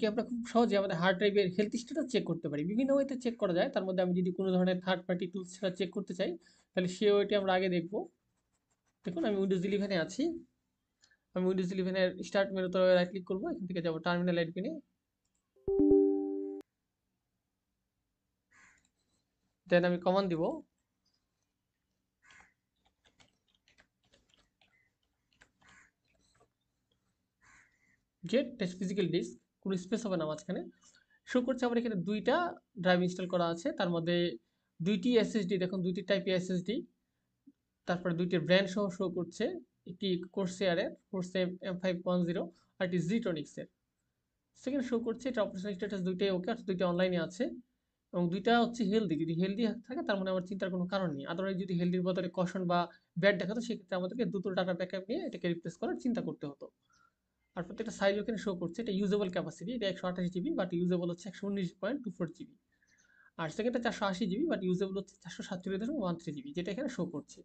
এমনকি আমরা খুব সহজে আমাদের হার্ড ড্রাইভের হেলথ স্ট্যাটাস চেক করতে পারি। বিভিন্ন ওয়েতে চেক করা যায়। তার মধ্যে আমি যদি কোনো ধরনের থার্ড পার্টি টুলস ছাড়া চেক করতে চাই, তাহলে সে ওয়েটি আমরা আগে দেখব। দেখুন আমি উইন্ডোজ 11-এ আছি। আমি উইন্ডোজ 11-এর স্টার্ট মেনুতে রাইট ক্লিক করবো, এখান থেকে যাবো টার্মিনাল অ্যাডমিনে, দেন আমি কমান্ড দিব গেট টেস্ট ফিজিক্যাল ডিস্ক, কোনো স্পেস হবে না মাঝখানে। শো করছে আমার এখানে দুইটা ড্রাইভ ইনস্টল করা আছে, তার মধ্যে দুইটি এসএসডি, দেখুন দুইটি টাইপের এসএসডি, তারপরে দুইটি ব্র্যান্ড সহ শো করছে। একটি কোর্সেয়ারের কোর্সেম M510 আর একটি জিট্রনিক্সের। সেখানে শো করছে এটা অপারেশনাল স্ট্যাটাস দুইটাই ওকে, আর দুইটা অনলাইনে আছে এবং দুইটা হচ্ছে হেলদি। যদি হেলদি থাকে তার মানে আমার চিন্তার কোনো কারণ নেই। আদারওয়াইজ যদি হেলদির বদলে কশন বা ব্যাড দেখাতো, সেক্ষেত্রে আমাদেরকে দ্রুত ডাটা ব্যাকআপ নিয়ে এটাকে রিপ্লেস করার চিন্তা করতে হতো। আর প্রত্যেকটা সাইজ ওখানে শো করছে, এটা ইউজেবল ক্যাপাসিটি, এটা 128 জিবি, বাট ইউজেবল হচ্ছে 119.24 জিবি। আর সেকেন্ডটা 480 জিবি, বাট ইউজেবল হচ্ছে 447.13 জিবি, যেটা এখানে শো করছে।